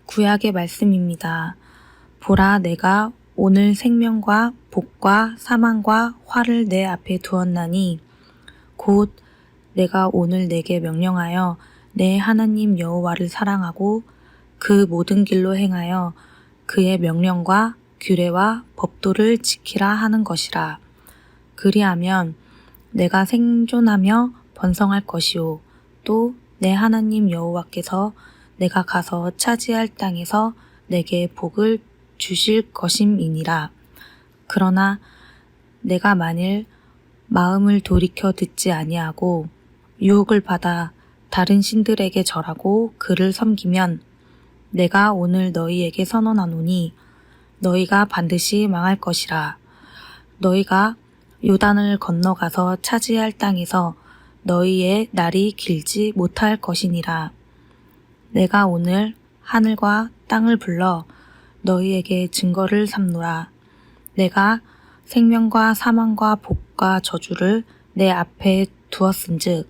구약의 말씀입니다. 보라, 내가 오늘 생명과 복과 사망과 화를 내 앞에 두었나니 곧 내가 오늘 내게 명령하여 내 하나님 여호와를 사랑하고 그 모든 길로 행하여 그의 명령과 규례와 법도를 지키라 하는 것이라. 그리하면 내가 생존하며 번성할 것이요 또 내 하나님 여호와께서 내가 가서 차지할 땅에서 내게 복을 주실 것임이니라. 그러나 내가 만일 마음을 돌이켜 듣지 아니하고 유혹을 받아 다른 신들에게 절하고 그를 섬기면 내가 오늘 너희에게 선언하노니 너희가 반드시 망할 것이라. 너희가 요단을 건너가서 차지할 땅에서 너희의 날이 길지 못할 것이니라. 내가 오늘 하늘과 땅을 불러 너희에게 증거를 삼노라. 내가 생명과 사망과 복과 저주를 내 앞에 두었은즉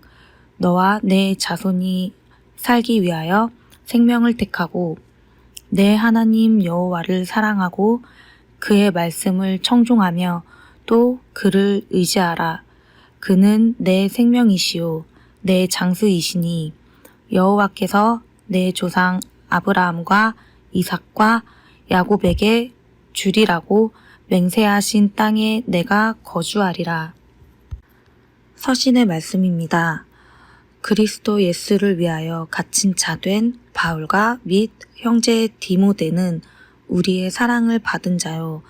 너와 내 자손이 살기 위하여 생명을 택하고 내 하나님 여호와를 사랑하고 그의 말씀을 청종하며 또 그를 의지하라. 그는 내 생명이시요 내 장수이시니 여호와께서 내 조상 아브라함과 이삭과 야곱에게 주리라고 맹세하신 땅에 내가 거주하리라. 서신의 말씀입니다. 그리스도 예수를 위하여 갇힌 자 된 바울과 및 형제 디모데는 우리의 사랑을 받은 자요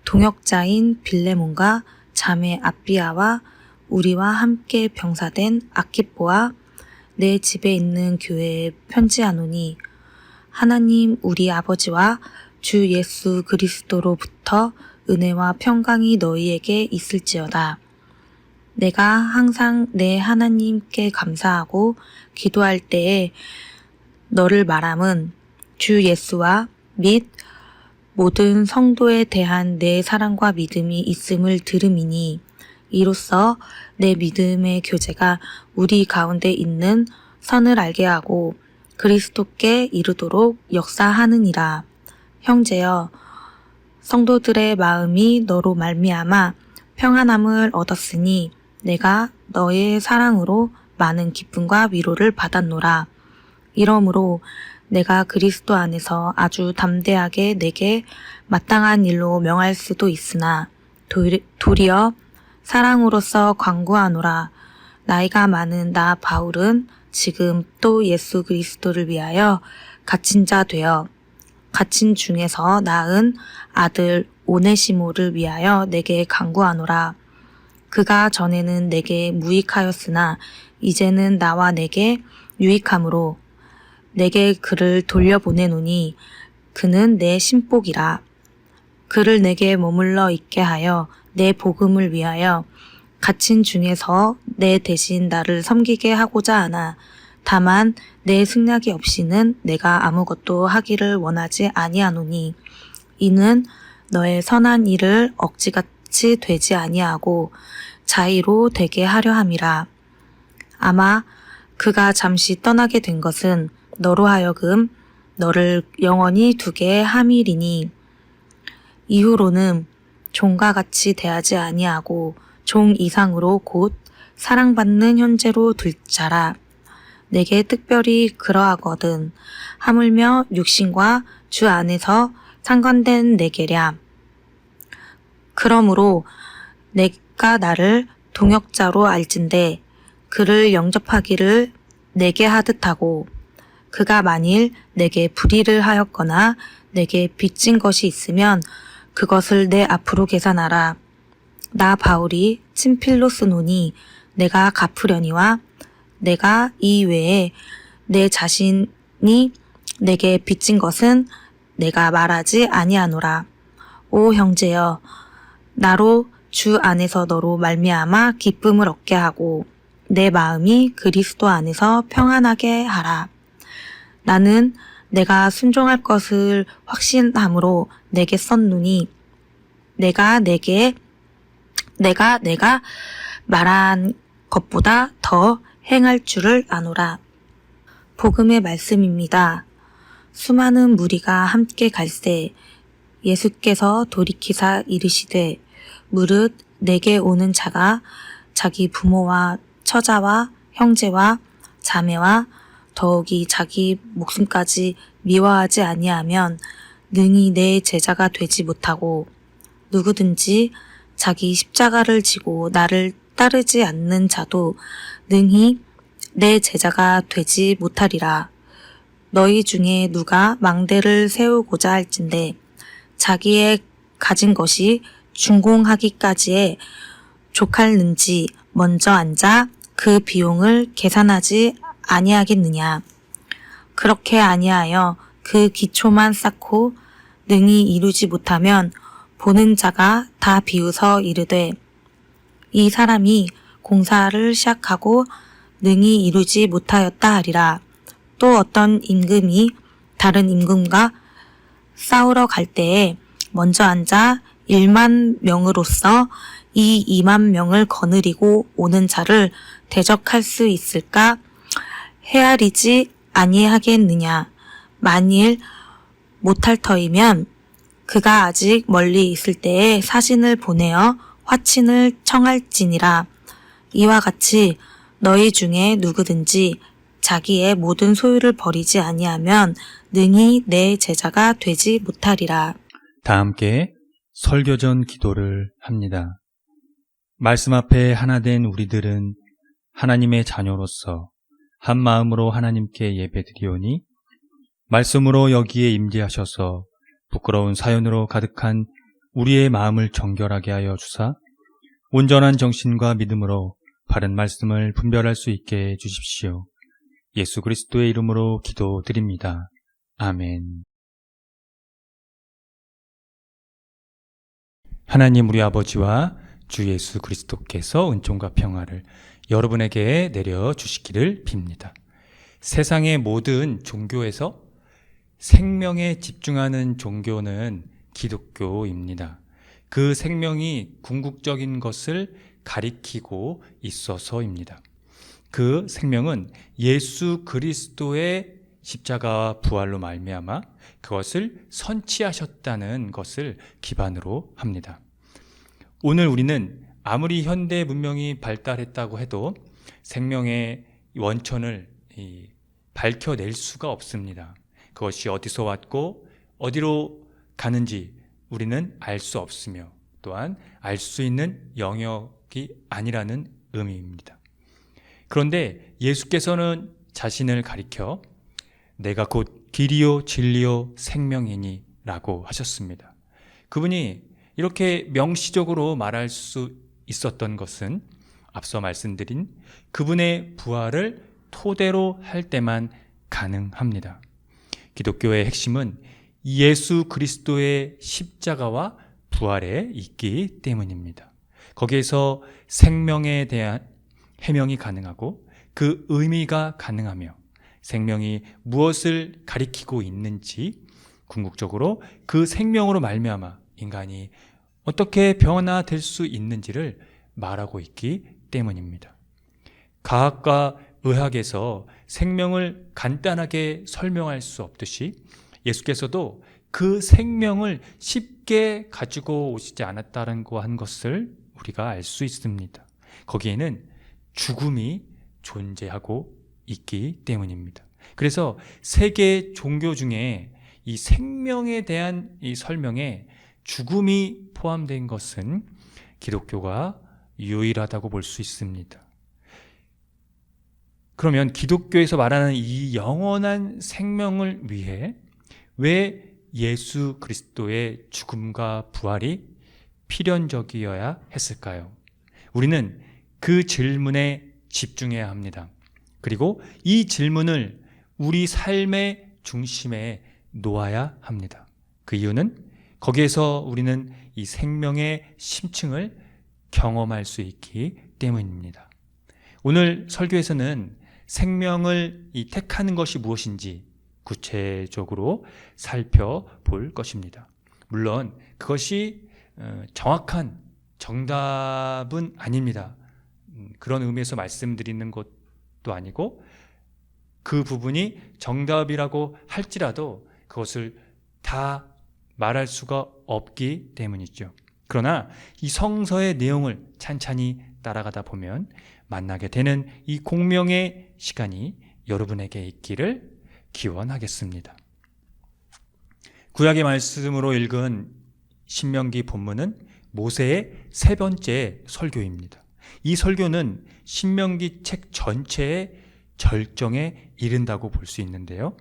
동역자인 빌레몬과 자매 아비아와 우리와 함께 병사된 아키뽀와 내 집에 있는 교회에 편지하노니 하나님 우리 아버지와 주 예수 그리스도로부터 은혜와 평강이 너희에게 있을지어다. 내가 항상 내 하나님께 감사하고 기도할 때에 너를 말함은 주 예수와 및 모든 성도에 대한 내 사랑과 믿음이 있음을 들음이니 이로써 내 믿음의 교제가 우리 가운데 있는 선을 알게 하고 그리스도께 이르도록 역사하느니라. 형제여, 성도들의 마음이 너로 말미암아 평안함을 얻었으니 내가 너의 사랑으로 많은 기쁨과 위로를 받았노라. 이러므로 내가 그리스도 안에서 아주 담대하게 내게 마땅한 일로 명할 수도 있으나 도리어 사랑으로서 광고하노라. 나이가 많은 나 바울은 지금 또 예수 그리스도를 위하여 갇힌 자 되어 갇힌 중에서 낳은 아들 오네시모를 위하여 내게 간구하노라. 그가 전에는 내게 무익하였으나 이제는 나와 내게 유익함으로 내게 그를 돌려보내노니 그는 내 신복이라. 그를 내게 머물러 있게 하여 내 복음을 위하여 갇힌 중에서 내 대신 나를 섬기게 하고자 하나 다만 내 승낙이 없이는 내가 아무것도 하기를 원하지 아니하노니 이는 너의 선한 일을 억지같이 되지 아니하고 자의로 되게 하려 함이라. 아마 그가 잠시 떠나게 된 것은 너로 하여금 너를 영원히 두게 함이리니 이후로는 종과 같이 대하지 아니하고 종 이상으로 곧 사랑받는 현재로 둘 자라. 내게 특별히 그러하거든 하물며 육신과 주 안에서 상관된 내게랴. 그러므로 내가 나를 동역자로 알진대 그를 영접하기를 내게 하듯 하고 그가 만일 내게 불의를 하였거나 내게 빚진 것이 있으면 그것을 내 앞으로 계산하라. 나 바울이 친필로 쓰노니 내가 갚으려니와 내가 이 외에 내 자신이 내게 빚진 것은 내가 말하지 아니하노라. 오 형제여, 나로 주 안에서 너로 말미암아 기쁨을 얻게 하고 내 마음이 그리스도 안에서 평안하게 하라. 나는 내가 순종할 것을 확신함으로 내게 썼노니 내가 말한 것보다 더 행할 줄을 아노라. 복음의 말씀입니다. 수많은 무리가 함께 갈새 예수께서 돌이키사 이르시되 무릇 내게 오는 자가 자기 부모와 처자와 형제와 자매와 더욱이 자기 목숨까지 미워하지 아니하면 능히 내 제자가 되지 못하고 누구든지 자기 십자가를 지고 나를 따르지 않는 자도 능히 내 제자가 되지 못하리라. 너희 중에 누가 망대를 세우고자 할진대 자기의 가진 것이 준공하기까지에 족할는지 먼저 앉아 그 비용을 계산하지 아니하겠느냐. 그렇게 아니하여 그 기초만 쌓고 능히 이루지 못하면 보는 자가 다 비웃어 이르되 이 사람이 공사를 시작하고 능히 이루지 못하였다 하리라. 또 어떤 임금이 다른 임금과 싸우러 갈 때에 먼저 앉아 1만 명으로서 이 2만 명을 거느리고 오는 자를 대적할 수 있을까 헤아리지 아니하겠느냐. 만일 못할 터이면 그가 아직 멀리 있을 때에 사신을 보내어 화친을 청할지니라. 이와 같이 너희 중에 누구든지 자기의 모든 소유를 버리지 아니하면 능히 내 제자가 되지 못하리라. 다 함께 설교전 기도를 합니다. 말씀 앞에 하나 된 우리들은 하나님의 자녀로서 한 마음으로 하나님께 예배드리오니 말씀으로 여기에 임재하셔서 부끄러운 사연으로 가득한 우리의 마음을 정결하게 하여 주사 온전한 정신과 믿음으로 바른 말씀을 분별할 수 있게 해주십시오. 예수 그리스도의 이름으로 기도드립니다. 아멘. 하나님 우리 아버지와 주 예수 그리스도께서 은총과 평화를 여러분에게 내려주시기를 빕니다. 세상의 모든 종교에서 생명에 집중하는 종교는 기독교입니다. 그 생명이 궁극적인 것을 가리키고 있어서입니다. 그 생명은 예수 그리스도의 십자가와 부활로 말미암아 그것을 선취하셨다는 것을 기반으로 합니다. 오늘 우리는 아무리 현대 문명이 발달했다고 해도 생명의 원천을 밝혀낼 수가 없습니다. 그것이 어디서 왔고 어디로 가는지 우리는 알 수 없으며 또한 알 수 있는 영역이 아니라는 의미입니다. 그런데 예수께서는 자신을 가리켜 내가 곧 길이요 진리요 생명이니 라고 하셨습니다. 그분이 이렇게 명시적으로 말할 수 있었던 것은 앞서 말씀드린 그분의 부활을 토대로 할 때만 가능합니다. 기독교의 핵심은 예수 그리스도의 십자가와 부활에 있기 때문입니다. 거기에서 생명에 대한 해명이 가능하고 그 의미가 가능하며 생명이 무엇을 가리키고 있는지 궁극적으로 그 생명으로 말미암아 인간이 어떻게 변화될 수 있는지를 말하고 있기 때문입니다. 과학과 의학에서 생명을 간단하게 설명할 수 없듯이 예수께서도 그 생명을 쉽게 가지고 오시지 않았다는 것을 우리가 알 수 있습니다. 거기에는 죽음이 존재하고 있기 때문입니다. 그래서 세계 종교 중에 이 생명에 대한 이 설명에 죽음이 포함된 것은 기독교가 유일하다고 볼 수 있습니다. 그러면 기독교에서 말하는 이 영원한 생명을 위해 왜 예수 그리스도의 죽음과 부활이 필연적이어야 했을까요? 우리는 그 질문에 집중해야 합니다. 그리고 이 질문을 우리 삶의 중심에 놓아야 합니다. 그 이유는 거기에서 우리는 이 생명의 심층을 경험할 수 있기 때문입니다. 오늘 설교에서는 생명을 택하는 것이 무엇인지 구체적으로 살펴볼 것입니다. 물론 그것이 정확한 정답은 아닙니다. 그런 의미에서 말씀드리는 것도 아니고 그 부분이 정답이라고 할지라도 그것을 다 말할 수가 없기 때문이죠. 그러나 이 성서의 내용을 찬찬히 따라가다 보면 만나게 되는 이 공명의 시간이 여러분에게 있기를 기원하겠습니다. 구약의 말씀으로 읽은 신명기 본문은 모세의 세 번째 설교입니다. 이 설교는 신명기 책 전체의 절정에 이른다고 볼 수 있는데요.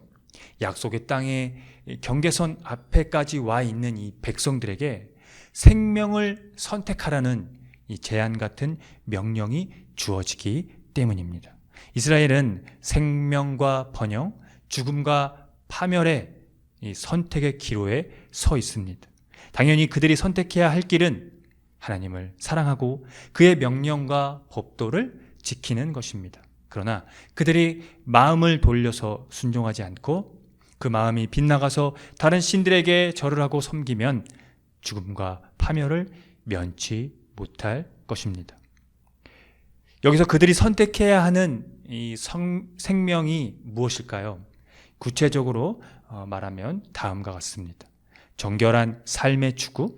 약속의 땅의 경계선 앞에까지 와 있는 이 백성들에게 생명을 선택하라는 이 제안 같은 명령이 주어지기 때문입니다. 이스라엘은 생명과 번영, 죽음과 파멸의 이 선택의 기로에 서 있습니다. 당연히 그들이 선택해야 할 길은 하나님을 사랑하고 그의 명령과 법도를 지키는 것입니다. 그러나 그들이 마음을 돌려서 순종하지 않고 그 마음이 빗나가서 다른 신들에게 절을 하고 섬기면 죽음과 파멸을 면치 못할 것입니다. 여기서 그들이 선택해야 하는 이 생명이 무엇일까요? 구체적으로 말하면 다음과 같습니다. 정결한 삶의 추구,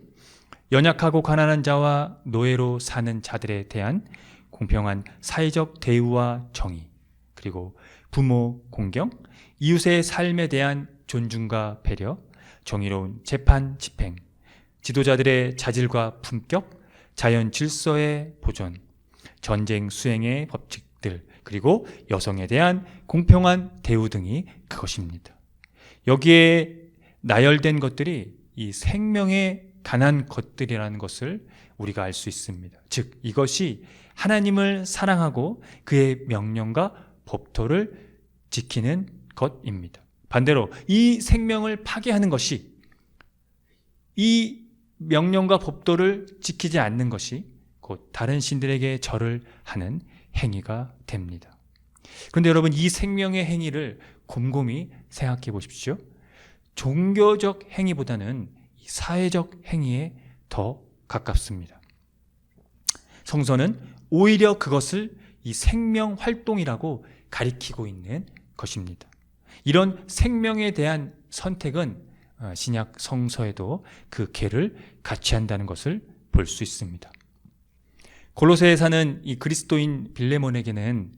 연약하고 가난한 자와 노예로 사는 자들에 대한 공평한 사회적 대우와 정의, 그리고 부모 공경, 이웃의 삶에 대한 존중과 배려, 정의로운 재판 집행, 지도자들의 자질과 품격, 자연 질서의 보존, 전쟁 수행의 법칙들, 그리고 여성에 대한 공평한 대우 등이 그것입니다. 여기에 나열된 것들이 이 생명에 관한 것들이라는 것을 우리가 알 수 있습니다. 즉 이것이 하나님을 사랑하고 그의 명령과 법도를 지키는 것입니다. 반대로 이 생명을 파괴하는 것이, 이 명령과 법도를 지키지 않는 것이 곧 다른 신들에게 절을 하는 행위가 됩니다. 그런데 여러분, 이 생명의 행위를 곰곰이 생각해 보십시오. 종교적 행위보다는 사회적 행위에 더 가깝습니다. 성서는 오히려 그것을 이 생명 활동이라고 가리키고 있는 것입니다. 이런 생명에 대한 선택은 신약 성서에도 그 계를 같이 한다는 것을 볼 수 있습니다. 골로새에 사는 이 그리스도인 빌레몬에게는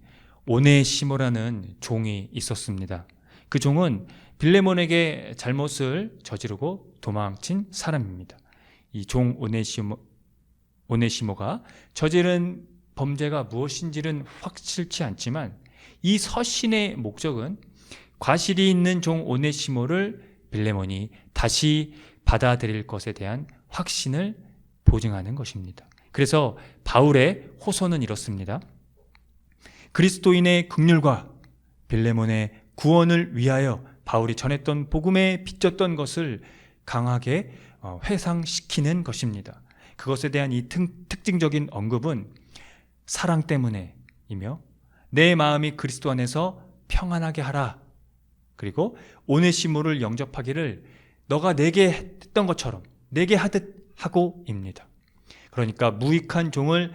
오네시모라는 종이 있었습니다. 그 종은 빌레몬에게 잘못을 저지르고 도망친 사람입니다. 이 종 오네시모가 저지른 범죄가 무엇인지는 확실치 않지만 이 서신의 목적은 과실이 있는 종 오네시모를 빌레몬이 다시 받아들일 것에 대한 확신을 보증하는 것입니다. 그래서 바울의 호소는 이렇습니다. 그리스도인의 긍휼과 빌레몬의 구원을 위하여 바울이 전했던 복음에 빚졌던 것을 강하게 회상시키는 것입니다. 그것에 대한 이 특징적인 언급은 사랑 때문에이며 내 마음이 그리스도 안에서 평안하게 하라. 그리고 오네시모를 영접하기를 너가 내게 했던 것처럼 내게 하듯 하고입니다. 그러니까 무익한 종을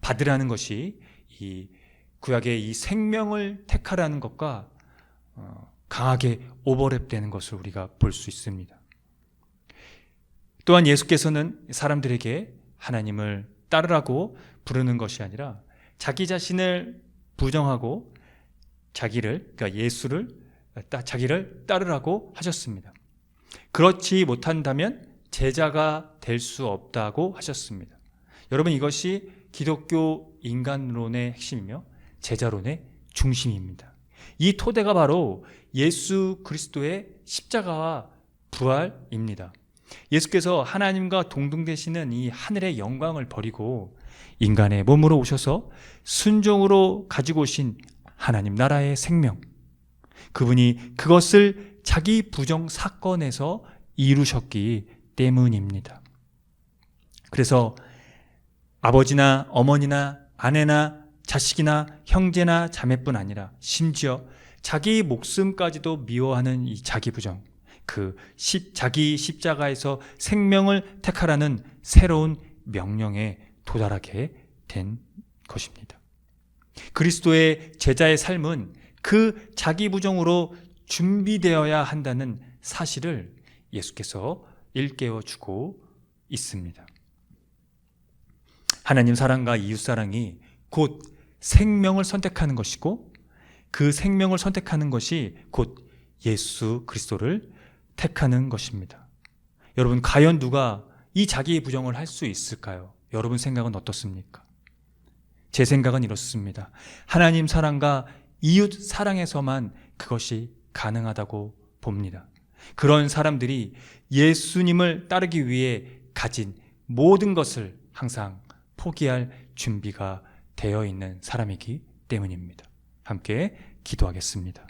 받으라는 것이 이 구약의 이 생명을 택하라는 것과 강하게 오버랩되는 것을 우리가 볼 수 있습니다. 또한 예수께서는 사람들에게 하나님을 따르라고 부르는 것이 아니라 자기 자신을 부정하고 그러니까 예수를 자기를 따르라고 하셨습니다. 그렇지 못한다면 제자가 될 수 없다고 하셨습니다. 여러분, 이것이 기독교 인간론의 핵심이며 제자론의 중심입니다. 이 토대가 바로 예수 그리스도의 십자가와 부활입니다. 예수께서 하나님과 동등되시는 이 하늘의 영광을 버리고 인간의 몸으로 오셔서 순종으로 가지고 오신 하나님 나라의 생명, 그분이 그것을 자기 부정 사건에서 이루셨기 때문입니다. 그래서 아버지나 어머니나 아내나 자식이나 형제나 자매뿐 아니라 심지어 자기 목숨까지도 미워하는 이 자기 부정, 자기 십자가에서 생명을 택하라는 새로운 명령에 도달하게 된 것입니다. 그리스도의 제자의 삶은 그 자기 부정으로 준비되어야 한다는 사실을 예수께서 일깨워 주고 있습니다. 하나님 사랑과 이웃 사랑이 곧 생명을 선택하는 것이고, 그 생명을 선택하는 것이 곧 예수 그리스도를 택하는 것입니다. 여러분, 과연 누가 이 자기의 부정을 할 수 있을까요? 여러분 생각은 어떻습니까? 제 생각은 이렇습니다. 하나님 사랑과 이웃 사랑에서만 그것이 가능하다고 봅니다. 그런 사람들이 예수님을 따르기 위해 가진 모든 것을 항상 포기할 준비가 되어 있는 사람이기 때문입니다. 함께 기도하겠습니다.